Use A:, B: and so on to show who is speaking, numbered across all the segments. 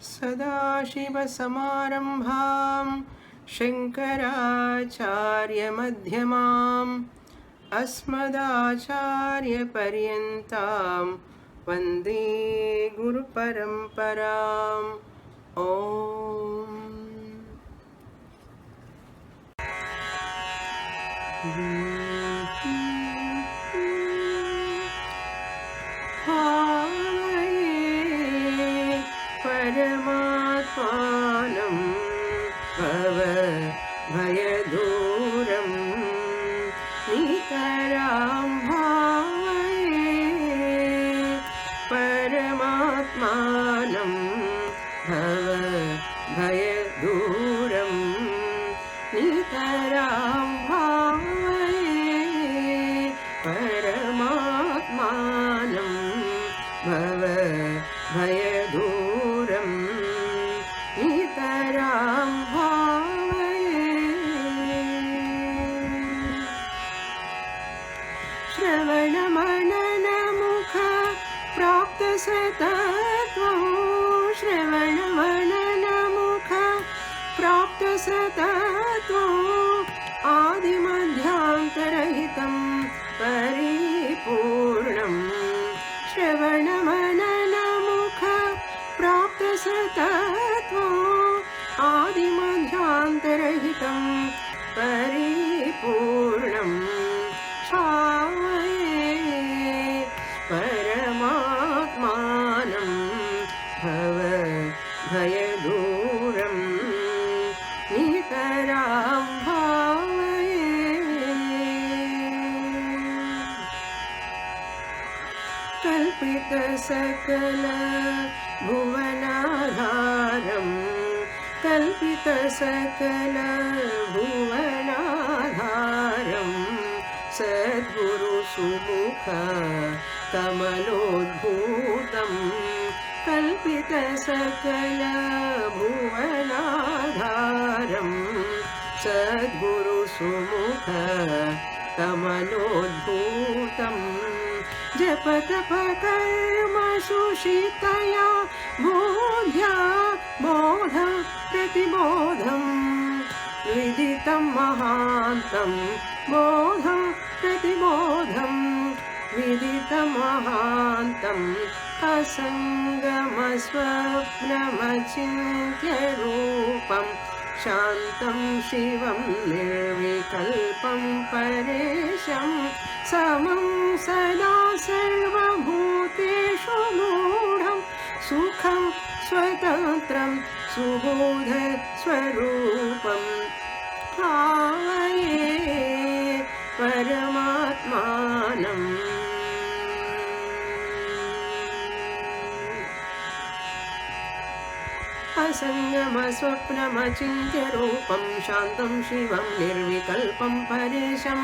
A: सदाशिवसमारम्भां शङ्कराचार्यमध्यमाम् अस्मदाचार्यपर्यन्तां वन्दे गुरुपरम्पराम्। ॐ भावये परमात्मानं भवभयदूरं नितरां भावये परमात्मानं भवभयदूरं नितरां भावये परमात्मानं भवभयदूरं नितरां भावये। श्रवणमननमुख प्राप्तसतत्वं श्रवणमननमुख प्राप्तसतत्वम् आदिमध्यान्तरहितं परिपूर्णं श्रवणमननमुख प्राप्तसतत्वम् आदिमध्यान्तरहितं परिपूर्णं भावये परमात्मानं भवभयदूरं नितरां भावये। कल्पितसकल भुवनाधारं कल्पितसकल भुवनाधारं सद्गुरुसुमुख कमलोद्भूतं कल्पितसकल भुवनाधारं सद्गुरुसुमुख कमलोद्भूतं जपतपकर्मसुशितया बोध्या बोधं प्रतिबोधं विदितं महान्तं बोधं प्रतिबोधं विदितं महान्तम् असङ्गमस्वप्नमचिन्त्यरूपं शान्तं शिवं निर्विकल्पं परेशं समं सदा सर्वभूतेषु मूढं सुखं स्वतन्त्रं सुबोधस्वरूपं भावये परमात्मानं असङ्गमस्वप्नमचिन्त्यरूपं शान्तं शिवं निर्विकल्पं परेशं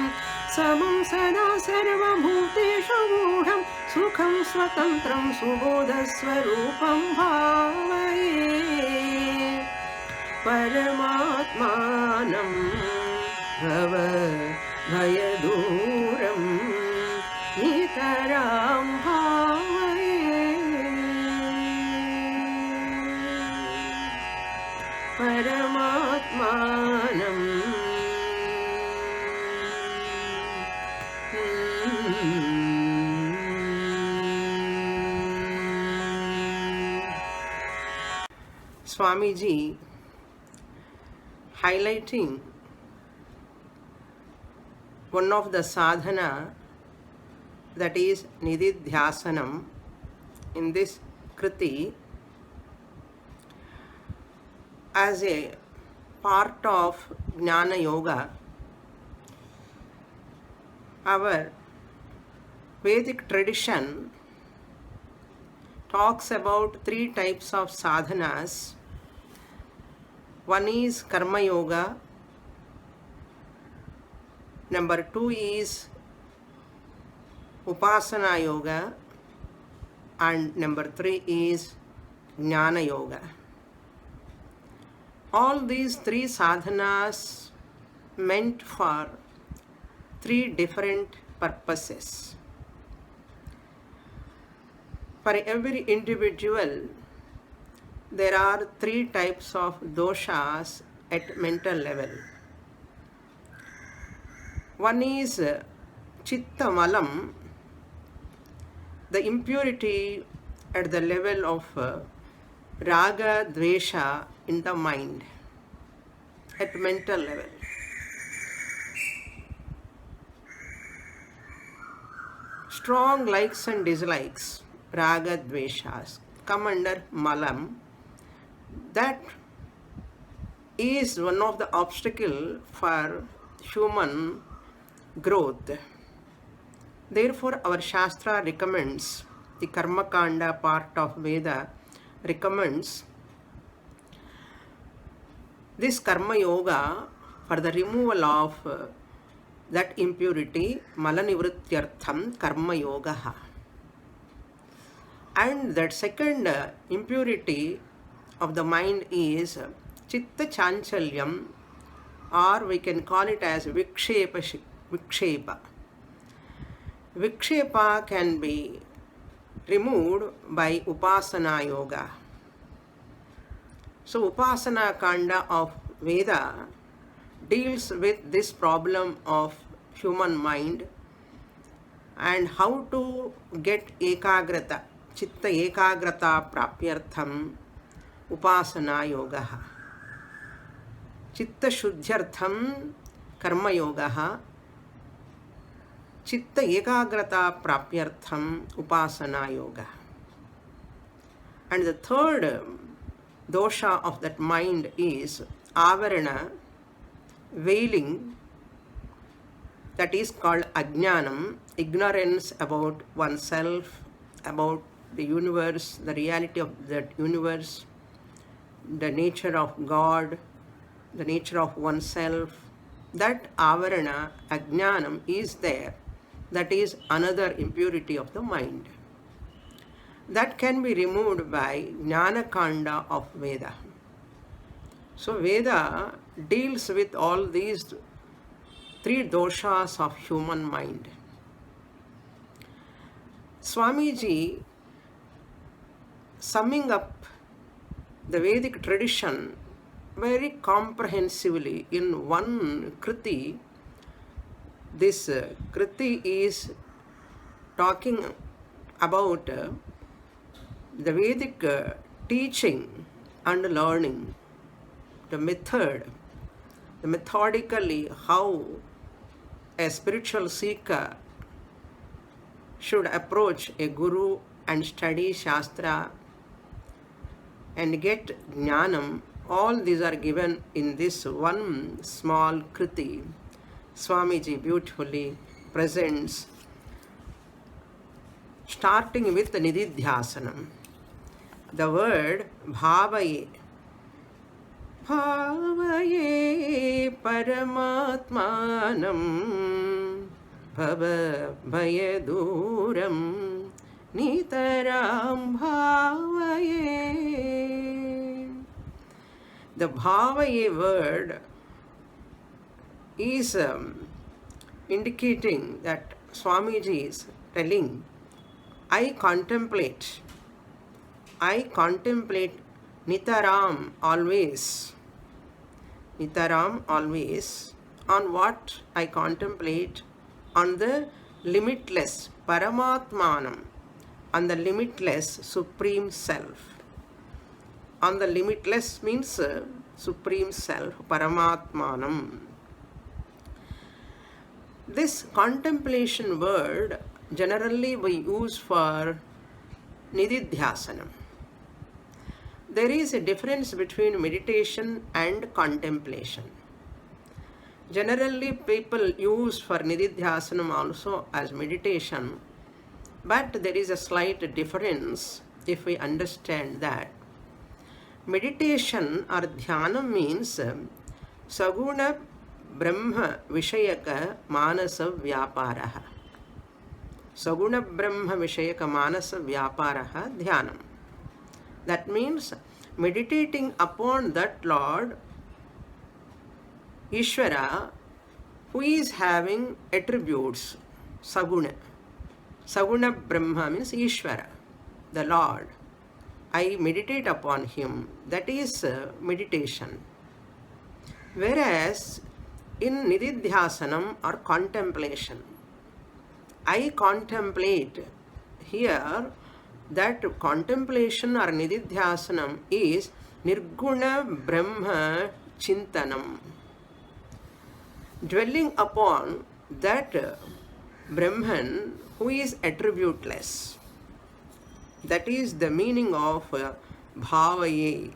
A: समं सदा सर्वभूतेषु मूढं सुखं स्वतन्त्रं सुबोधस्वरूपं भावये परमात्मानं भवभयदूरं नितरां भावये परमात्मानं Swamiji highlighting one of the sadhana, that is Nididhyasanam, in this Kriti as a part of Jnana Yoga. Our Vedic tradition talks about 3 types of sadhanas. One is Karma Yoga, number 2 is Upasana Yoga, and number 3 is Jnana Yoga. All these 3 sadhanas meant for 3 different purposes. For every individual, there are three types of doshas at mental level. One is chitta malam, the impurity at the level of raga dvesha in the mind, at mental level. Strong likes and dislikes, raga dveshas, come under malam. That is one of the obstacles for human growth. Therefore, our Shastra recommends, the Karma Kanda part of Veda recommends this Karma Yoga for the removal of that impurity, Malanivrityartham Karma Yoga. And that second impurity of the mind is Chitta Chanchalyam, or we can call it as Vikshepa. Vikshepa can be removed by Upasana Yoga. So Upasana Kanda of Veda deals with this problem of human mind and how to get ekagrata, chitta ekagrata prapyartham upasana yoga. Chitta shuddhyartham karma yoga. Chitta ekagrata prapyartham upasana yoga. And the third dosha of that mind is avarana, veiling, that is called ajnanam, ignorance about oneself, about the universe, the reality of that universe, the nature of God, the nature of oneself. That avarana, ajnanam is there. That is another impurity of the mind. That can be removed by Jnana Kanda of Veda. So Veda deals with all these three doshas of human mind. Swamiji, summing up the Vedic tradition very comprehensively in one kriti, this kriti is talking about the Vedic teaching and learning, the method, the methodically how a spiritual seeker should approach a guru and study Shastra and get Jnanam. All these are given in this one small kriti. Swamiji beautifully presents, starting with the Nididhyasanam. The word bhavaye. Bhavaye paramatmanam bhava bhayaduram nitaram bhavaye. The bhavaye word is indicating that Swamiji is telling, I contemplate nitaram, always. Nitaram, always. On what I contemplate? On the limitless, Paramatmanam, on the limitless Supreme Self. On the limitless means Supreme Self, Paramatmanam. This contemplation word generally we use for Nididhyasanam. There is a difference between meditation and contemplation. Generally, people use for Nididhyasanam also as meditation, but there is a slight difference if we understand that. Meditation or dhyana means saguna brahma vishayaka manasa vyaparaha. Saguna brahma vishayaka manasa vyaparaha dhyanam. That means meditating upon that Lord, Ishvara, who is having attributes, saguna. Saguna Brahma means Ishvara, the Lord. I meditate upon him. That is meditation. Whereas in nididhyasanam or contemplation, I contemplate. Here, that contemplation or nididhyasanam is nirguna brahma chintanam, dwelling upon that Brahman who is attributeless. That is the meaning of bhavaye,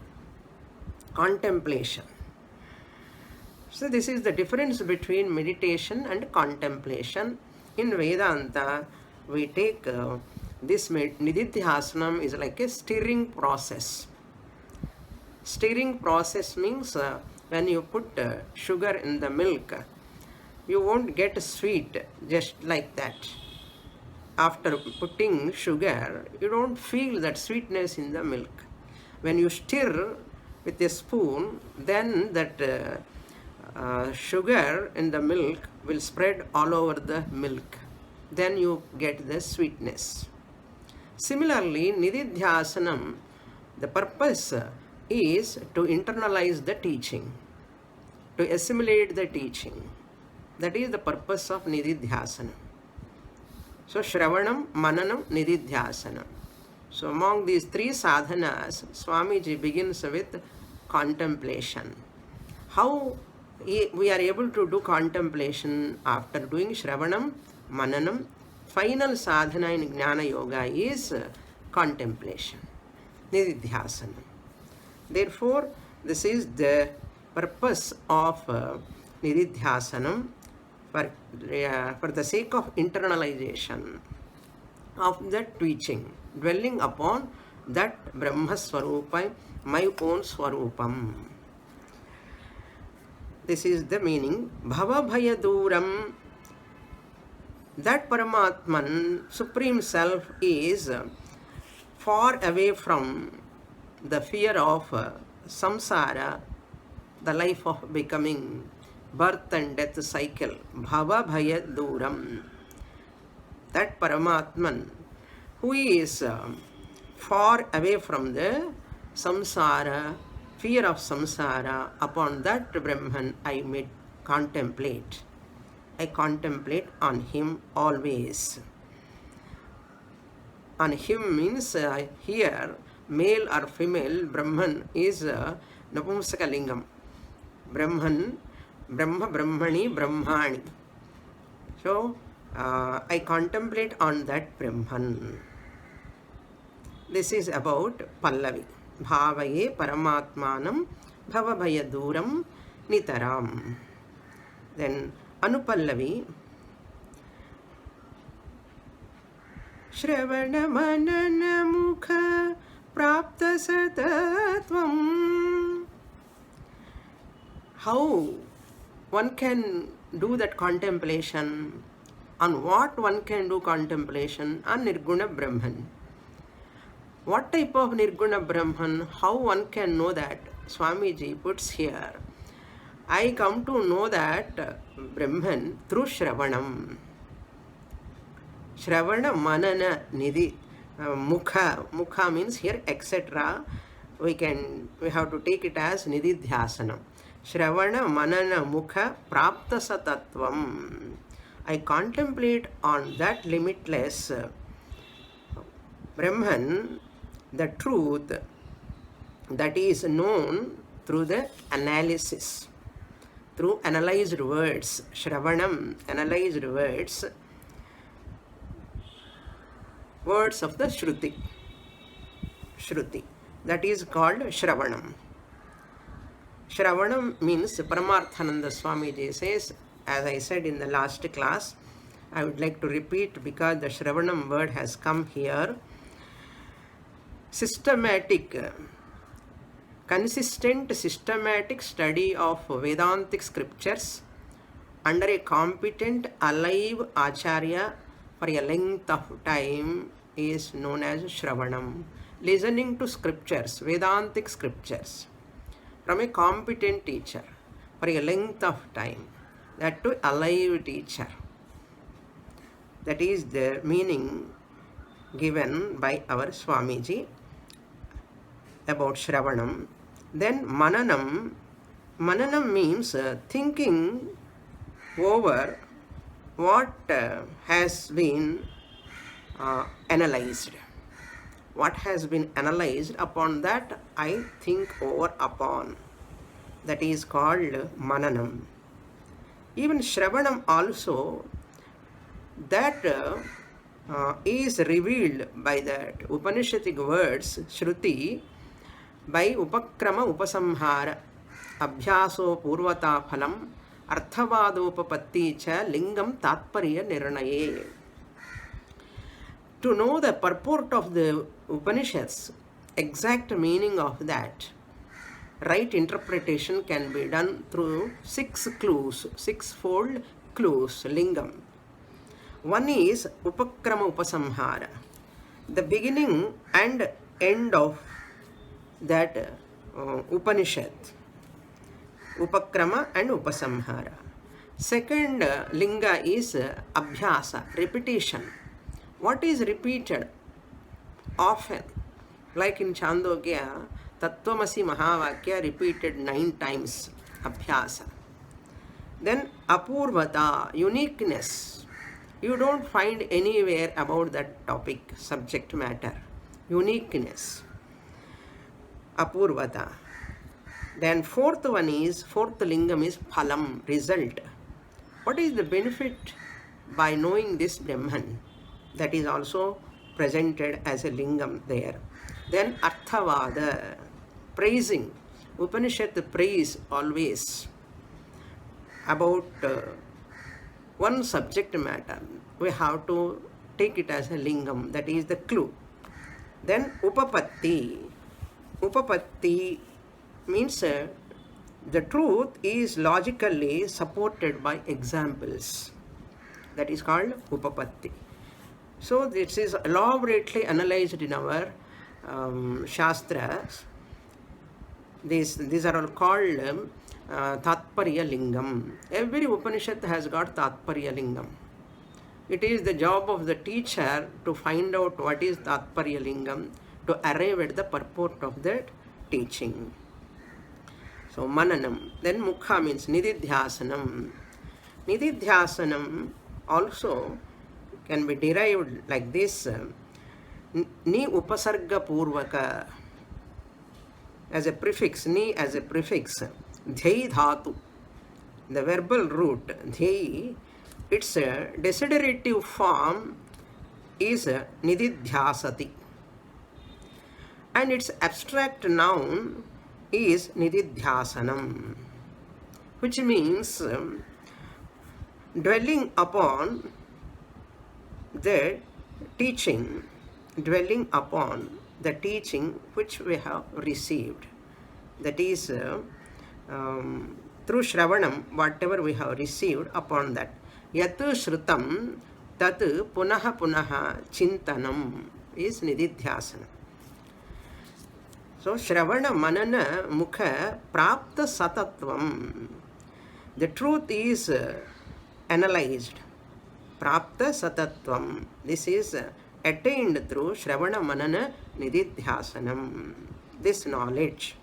A: contemplation. So this is the difference between meditation and contemplation. In Vedanta, we take this nididhyasanam is like a stirring process. Stirring process means when you put sugar in the milk, you won't get sweet just like that. After putting sugar, you don't feel that sweetness in the milk. When you stir with a spoon, then that sugar in the milk will spread all over the milk. Then you get the sweetness. Similarly, nididhyasanam, the purpose is to internalize the teaching, to assimilate the teaching. That is the purpose of nididhyasanam. So, Shravanam, Mananam, Nididhyasanam. So, among these three sadhanas, Swamiji begins with contemplation. How we are able to do contemplation after doing Shravanam, Mananam? Final sadhana in Jnana Yoga is contemplation, Nididhyasanam. Therefore, this is the purpose of Nididhyasanam. For the sake of internalization of that teaching, dwelling upon that Brahma Swarupa, my own Swarupam. This is the meaning. Bhava Bhaya Duram, that Paramatman, Supreme Self, is far away from the fear of samsara, the life of becoming, birth and death cycle. Bhava Bhaya Duram. That Paramatman who is far away from the samsara, fear of samsara, upon that Brahman I may contemplate. I contemplate on him always. On him means here, male or female, Brahman is Napumsaka Lingam. Brahman, Brahma, Brahmani, Brahmani. So, I contemplate on that Brahman. This is about Pallavi. Bhavaye Paramatmanam Bhavabhaya Duram Nitaram. Then Anupallavi. Shravana Manana Mukha Prapta Satatvam. How one can do that contemplation? On what one can do contemplation? On Nirguna Brahman. What type of Nirguna Brahman? How one can know that? Swamiji puts here. I come to know that Brahman through Shravanam. Shravana, Manana, Nidhi, Mukha. Mukha means here, etc. We have to take it as Nididhyasanam. Shravana, Manana, Mukha, Prapta Satatvam. I contemplate on that limitless Brahman, the truth that is known through the analysis, through analyzed words. Shravanam, analyzed words, words of the Shruti. Shruti. That is called Shravanam. Shravanam means, Paramarthananda Swamiji says, as I said in the last class, I would like to repeat because the Shravanam word has come here. Systematic, consistent systematic study of Vedantic scriptures under a competent, alive Acharya for a length of time is known as Shravanam. Listening to scriptures, Vedantic scriptures, from a competent teacher for a length of time, that to a alive teacher. That is the meaning given by our Swamiji. about Shravanam. Then Mananam. Mananam means thinking over what has been analyzed. What has been analyzed, upon that I think over upon. That is called Mananam. Even Shravanam also, that is revealed by that Upanishadic words, Shruti, by Upakrama Upasamhara, Abhyaso Purvata Phalam, Arthavadopapatti cha Lingam Tatparya Nirnaye. To know the purport of the Upanishads, exact meaning of that, right interpretation can be done through 6 clues, 6-fold clues, lingam. One is Upakrama Upasamhara, the beginning and end of that Upanishad, Upakrama and Upasamhara. Second linga is Abhyasa, repetition. What is repeated often? Like in Chandogya, Tattvamasi Mahavakya repeated 9 times, Abhyasa. Then Apurvata, uniqueness. You don't find anywhere about that topic, subject matter. Uniqueness. Apurvata. Then fourth lingam is Phalam, result. What is the benefit by knowing this Brahman? That is also presented as a lingam there. Then Arthavada, praising. Upanishad praise always about one subject matter. We have to take it as a lingam, that is the clue. Then Upapatti. Upapatti means the truth is logically supported by examples. That is called Upapatti. So this is elaborately analyzed in our Shastras. These are all called Tatparya Lingam. Every Upanishad has got Tatparya Lingam. It is the job of the teacher to find out what is Tatparya Lingam, to arrive at the purport of that teaching. So Mananam. Then Mukha means Nididhyasanam. Nididhyasanam also can be derived like this. Ni upasarga purvaka as a prefix, ni as a prefix, dhyai dhatu, the verbal root dhyai, its desiderative form is nididhyasati, and its abstract noun is nididhyasanam, which means dwelling upon the teaching, dwelling upon the teaching which we have received. That is through Shravanam, whatever we have received, upon that. Yat Shrutam tat punaha punaha chintanam is nididhyasanam. So Shravana Manana Mukha Prapta Satatvam. The truth is analyzed. Prapta Satatvam. This is attained through Shravana Manana Nididhyasanam. This knowledge.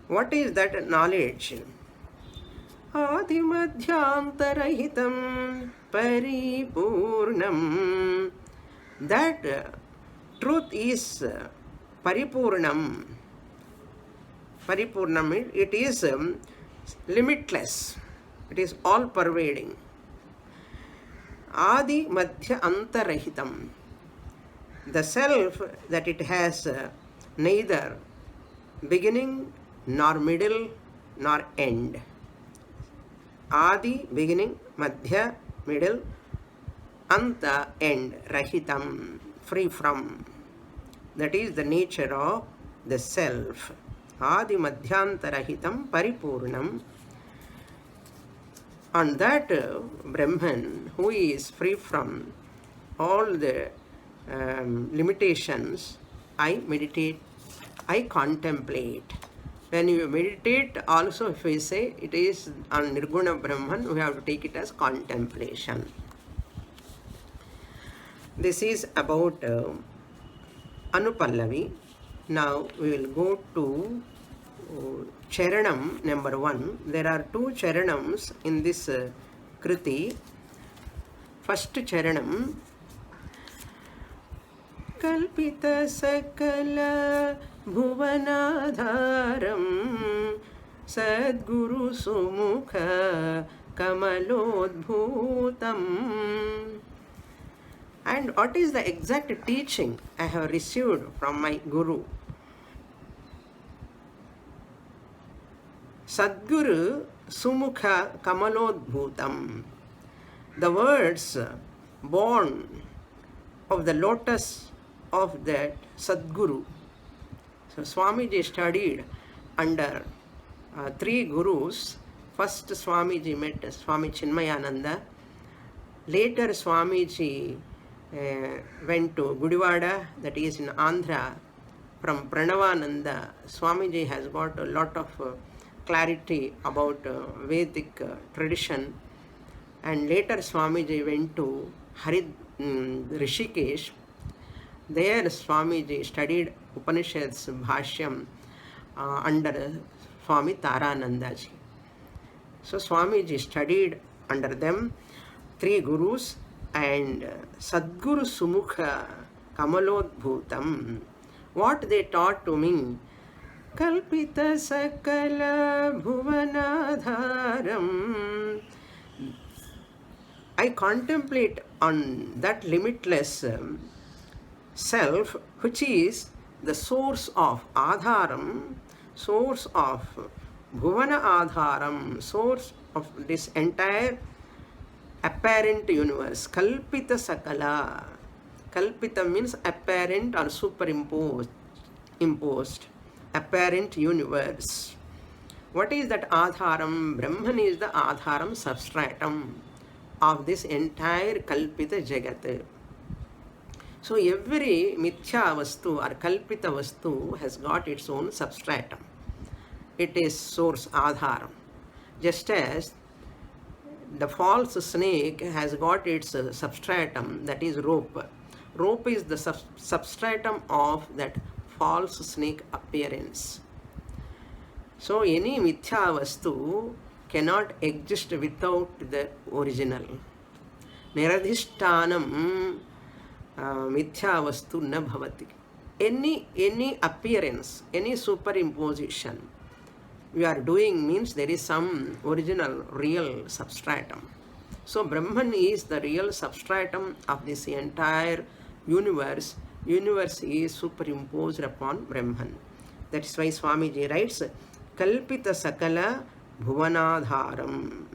A: What is that knowledge? Adimadhyantarahitam paripurnam. That truth is paripurnam. Paripurnam, it is limitless. It is all pervading. Adi Madhya Antarahitam. The self, that it has neither beginning nor middle nor end. Adi, beginning, Madhya, middle, Anta, end, Rahitam, free from. That is the nature of the self. Adi Madhyantarahitam Paripurnam. On that Brahman, who is free from all the limitations, I meditate, I contemplate. When you meditate, also if we say it is on Nirguna Brahman, we have to take it as contemplation. This is about Anupallavi. Now we will go to Charanam number 1. There are 2 Charanams in this Kriti. First Charanam. Kalpita Sakala Bhuvanadharam Sadguru Sumukha Kamalodbhutam. And what is the exact teaching I have received from my Guru? Sadguru Sumukha Kamalodbhutam. The words born of the lotus of that Sadguru. So Swamiji studied under 3 gurus. First Swamiji met Swami Chinmayananda. Later Swamiji went to Gudivada, that is in Andhra. From Pranavananda, Swamiji has got a lot of clarity about Vedic tradition. And later Swamiji went to Rishikesh. There Swamiji studied Upanishads Bhashyam under Swami Taranandaji. So Swamiji studied under them 3 gurus, and Sadguru Sumukha Kamalodbhutam. What they taught to me, Kalpita Sakala Bhuvanadharam. I contemplate on that limitless self, which is the source of Adharam, source of Bhuvana Adharam, source of this entire apparent universe. Kalpita Sakala. Kalpita means apparent or superimposed, apparent universe. What is that Adharam? Brahman is the Adharam, substratum of this entire Kalpita Jagat. So every Mithya Vastu or Kalpita Vastu has got its own substratum. It is source, Adharam. Just as the false snake has got its substratum, that is rope. Rope is the substratum of that false snake appearance. So any Mithya Vastu cannot exist without the original. Niradhishtanam Mithya Vastu na bhavati. Any appearance, any superimposition we are doing means there is some original, real substratum. So Brahman is the real substratum of this entire universe. Universe is superimposed upon Brahman. That is why Swamiji writes, Kalpita Sakala Bhuvanadharam.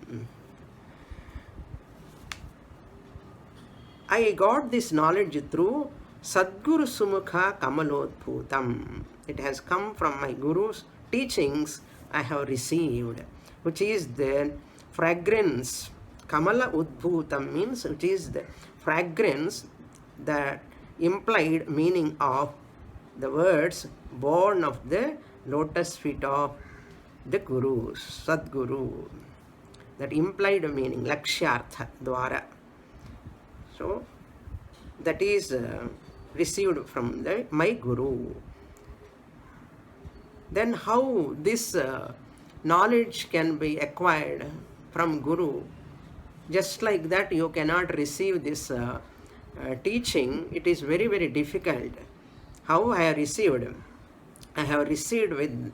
A: I got this knowledge through Sadguru Sumukha Kamalodbhutam. It has come from my Guru's teachings I have received, which is the fragrance. Kamala Udbhutam means it is the fragrance, the implied meaning of the words born of the lotus feet of the Guru, Sadguru. That implied meaning, Lakshyartha Dwara. So that is received from my Guru. Then how this knowledge can be acquired from Guru? Just like that you cannot receive this teaching. It is very, very difficult. How I have received? I have received with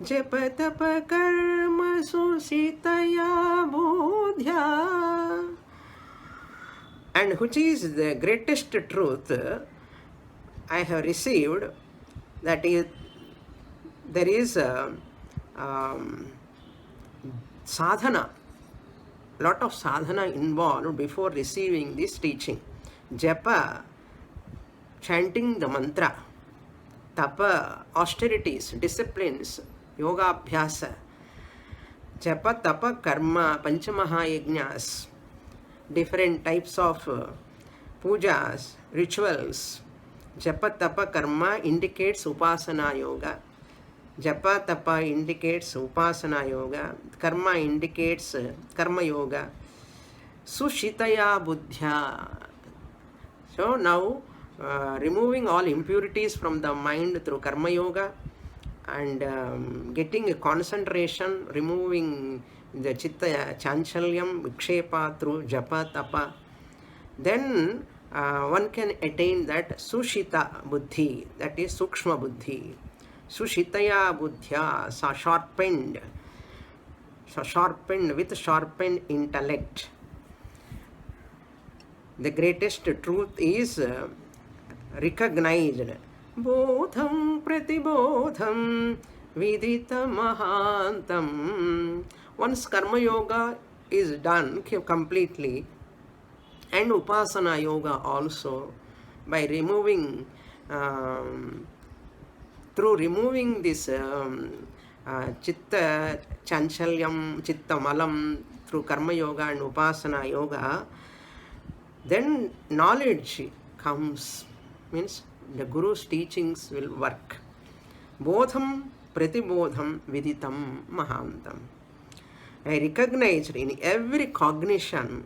A: Japa Tapa Karma Susitaya Bodhya, and which is the greatest truth I have received, that is there is a sadhana, lot of sadhana involved before receiving this teaching. Japa, chanting the mantra. Tapa, austerities, disciplines, yoga abhyasa. Japa, tapa, karma, panchamahayajnas, different types of pujas, rituals. Japa, tapa, karma indicates upasana yoga. Japa Tapa indicates Upasana Yoga. Karma indicates Karma Yoga. Sushitaya Buddhya. So now removing all impurities from the mind through karma yoga, and getting a concentration, removing the chitta chanchalyam, vikshepa through japa tapa, then one can attain that sushita buddhi, that is sukshma buddhi. Sushitaya buddhya, sharpened with sharpened intellect. The greatest truth is recognized. Bodham pratibodham vidita mahantam. Once karma yoga is done completely, and upasana yoga also, by removing through removing this chitta chanchalyam, chitta malam, through karma yoga and upasana yoga, then knowledge comes, means the Guru's teachings will work. Bodham pratibodham viditam mahantam. I recognized in every cognition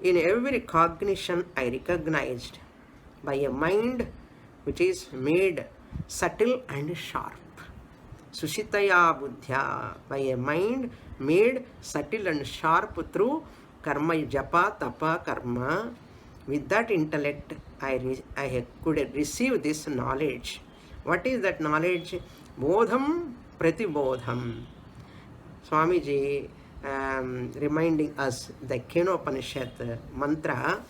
A: I recognized by a mind which is made subtle and sharp. Sushitaya buddhya, by a mind made subtle and sharp through karma, japa, tapa, karma. With that intellect, I could receive this knowledge. What is that knowledge? Bodham pratibodham. Swamiji reminding us the Kenopanishad mantra,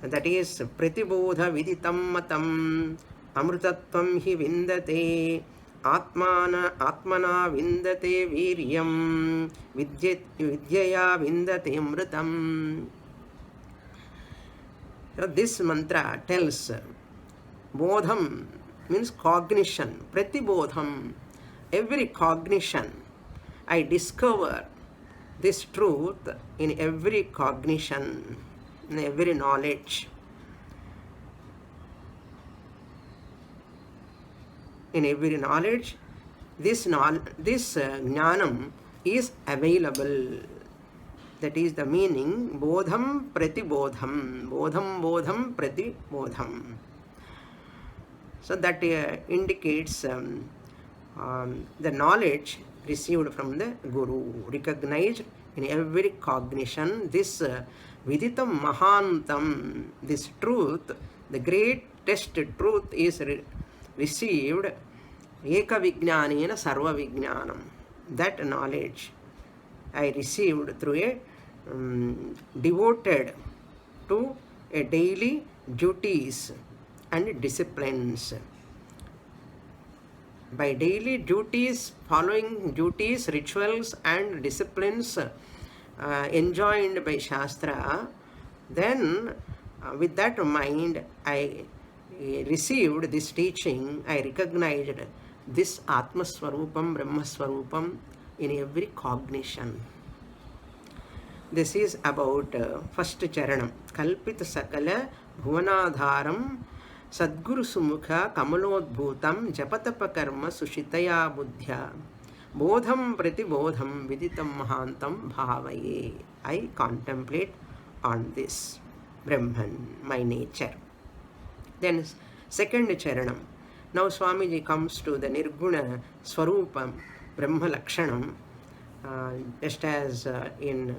A: that is pratibodha viditam matam amrutatvam hi vindate atmana vindate viryam vidyaya vindate amrutam. This mantra tells bodham means cognition, pratibodham, every cognition. I discover this truth in every cognition, in every knowledge. In every knowledge, this jnanam is available. That is the meaning, bodham pratibodham, bodham pratibodham. So that indicates the knowledge received from the Guru, recognized in every cognition. This viditam mahantam, this truth, the greatest truth is received eka vijnanena sarva vijnanam. That knowledge I received through a devoted to a daily duties and disciplines. By daily duties, following duties, rituals and disciplines enjoined by Shastra, then with that mind I received this teaching, I recognized this Atma Swarupam, Brahma Swarupam in every cognition. This is about first charanam. Kalpita sakala bhuvanadharam Sadguru Sumukha Kamalodbhutam Japatapa Karma Sushitaya Buddhya Bodham Pratibodham Viditam Mahantam Bhavaye. I contemplate on this Brahman, my nature. Then second charanam. Now Swamiji comes to the Nirguna Swarupam Brahma Lakshanam, just as in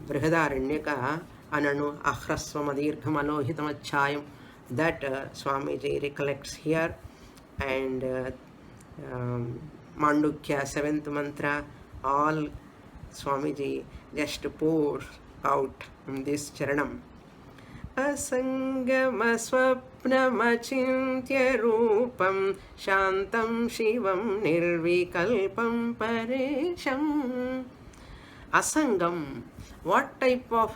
A: Brihadaranyaka Ananu Ahrasvamadirghamalohitamachayam, that Swamiji recollects here, and Mandukya 7th mantra, all Swamiji just pours out in this charanam. Asangama swapnamachintya rupam shantam shivam nirvikalpam paresham. Asangam, what type of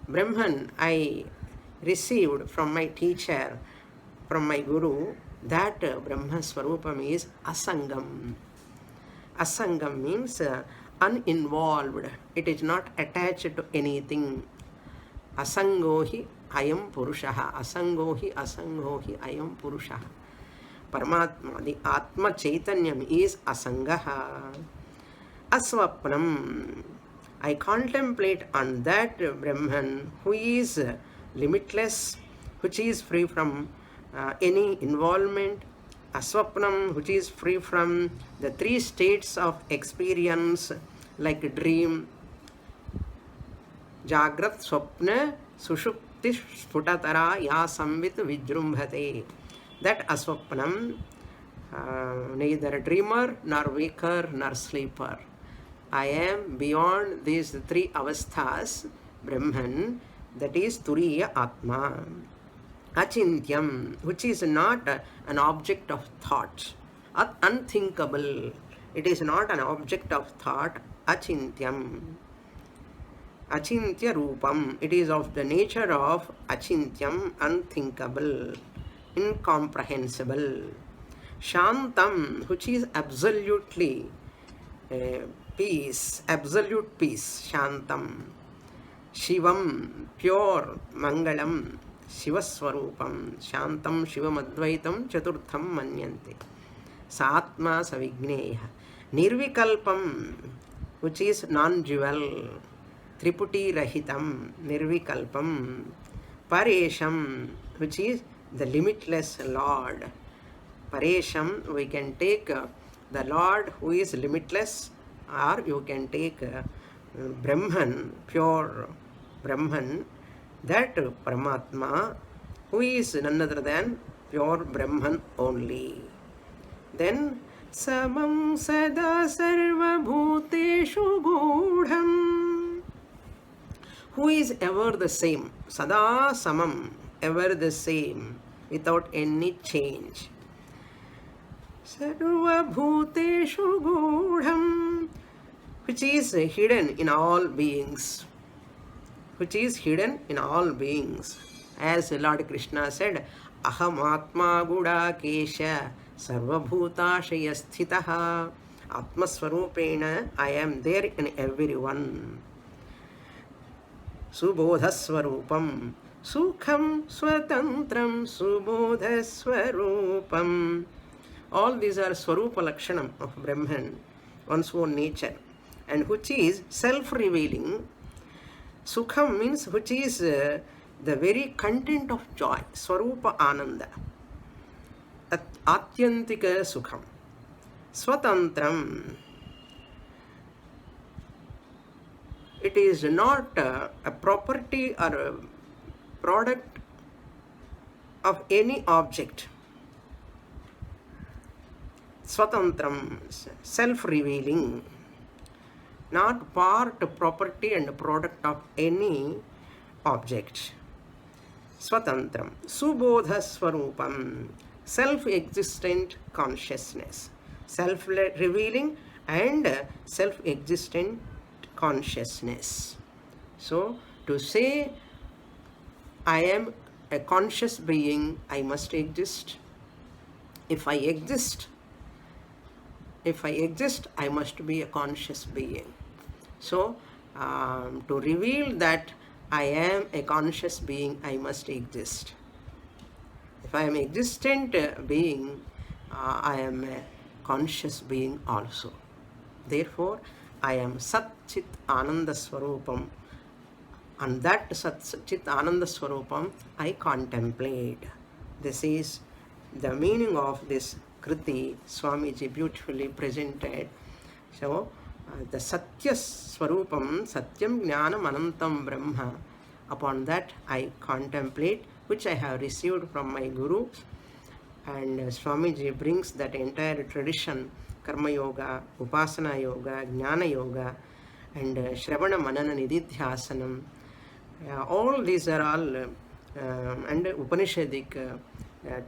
A: Brahman I received from my teacher, from my Guru, that Brahma Swarupam is Asangam. Asangam means uninvolved. It is not attached to anything. Asangohi ayam purushaha. Asangohi ayam purushaha. Paramatma, the Atma Chaitanyam is Asangaha. Aswapnam, I contemplate on that Brahman who is limitless, which is free from any involvement. Aswapnam, which is free from the three states of experience like dream, Jagrat, Swapna, Sushupti, Sfutatara, Ya Samvit Vijrumbhate. That Aswapnam, neither dreamer, nor waker, nor sleeper. I am beyond these three avasthas, Brahman, that is Turiya Atma. Achintyam, which is not an object of thought, unthinkable. It is not an object of thought, Achintyam. Achintya Rupam, it is of the nature of Achintyam, unthinkable, incomprehensible. Shantam, which is absolutely peace, absolute peace, Shantam. Shivam, pure, Mangalam, Shivaswarupam, Shantam, Shivam Advaitam, Chaturtham Manyante. Satma Savigneya. Nirvikalpam, which is non-dual. Triputi Rahitam, Nirvikalpam. Paresham, which is the limitless Lord. Paresham, we can take the Lord who is limitless, or you can take Brahman, pure Brahman, that Paramatma, who is none other than pure Brahman only. Then Samam Sada Sarva Bhuteshu Gudham, who is ever the same, Sada Samam, ever the same, without any change. Sarva Bhuteshu Gudham, which is hidden in all beings. Which is hidden in all beings. As Lord Krishna said, Aham Atma Guda Kesha Sarva Bhutashaya Sthitaha. Atma Swarupena, I am there in everyone. Subodha Swarupam, Sukham Swatantram Subodha Swarupam. All these are Swarupa Lakshanam of Brahman, one's own nature, and which is self-revealing. Sukham means which is the very content of joy, Swarupa Ananda, Atyantika Sukham. Swatantram, it is not a property or a product of any object. Swatantram, self-revealing, not part, property and product of any object. Swatantram. Subodha Swarupam, self-existent consciousness. Self-revealing and self-existent consciousness. So, to say I am a conscious being, I must exist. If I exist, I must be a conscious being. So, to reveal that I am a conscious being, I must exist. If I am an existent being, I am a conscious being also. Therefore, I am Sat Chit Ananda Swarupam. And that Sat Chit Ananda Swarupam I contemplate. This is the meaning of this Kriti Swamiji beautifully presented. So, the Satya Swarupam, Satyam Jnanam Anantam Brahma, upon that I contemplate, which I have received from my Guru. And Swamiji brings that entire tradition, Karma Yoga, Upasana Yoga, Jnana Yoga, and Shravana Manana Nididhyasanam. All these are all, and Upanishadic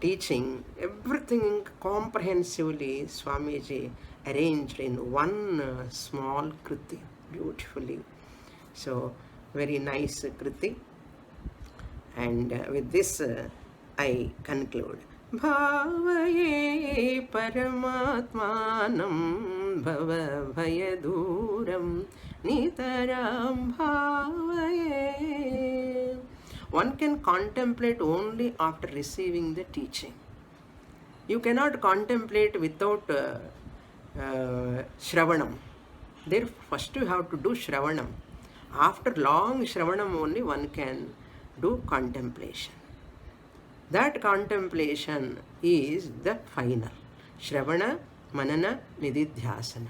A: teaching, everything comprehensively Swamiji arranged in one small Kriti, beautifully. So, very nice Kriti. And with this, I conclude. Bhavaye Paramatmanam Bhava Bhayaduram Nitaram Bhavaye. One can contemplate only after receiving the teaching. You cannot contemplate without Shravanam. Therefore, first you have to do Shravanam. After long Shravanam only one can do contemplation. That contemplation is the final. Shravana, Manana, Nididhyasana.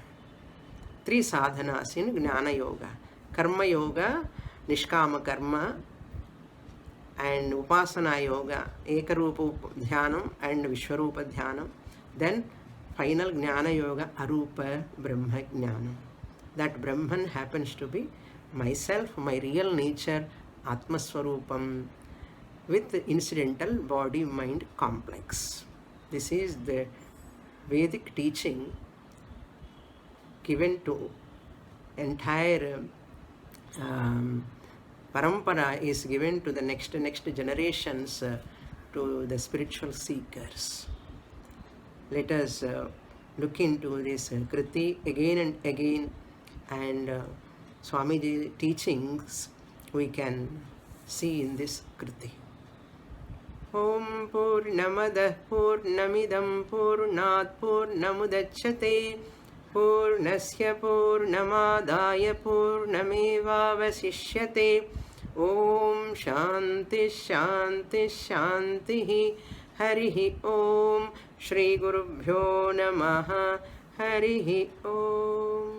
A: 3 sadhanas in Jnana Yoga. Karma Yoga, Nishkama Karma, and Upasana Yoga, Ekarupa Dhyanam and Vishwarupa Dhyanam. Then final Jnana Yoga, Arupa Brahma Jnanam. That Brahman happens to be myself, my real nature, Atmaswarupam, with incidental body-mind complex. This is the Vedic teaching given to entire parampara is given to the next generations, to the spiritual seekers. Let us look into this Kriti again and again, and Swamiji teachings we can see in this Kriti. Om Purnamadah Purnamidam Purnat Purnamudachyate Purnasya Purnamadaya Purnamevavasishyate. Om Shanti Shanti Shanti. Harihi Om. Shri Gurubhyo Namaha. Harihi Om.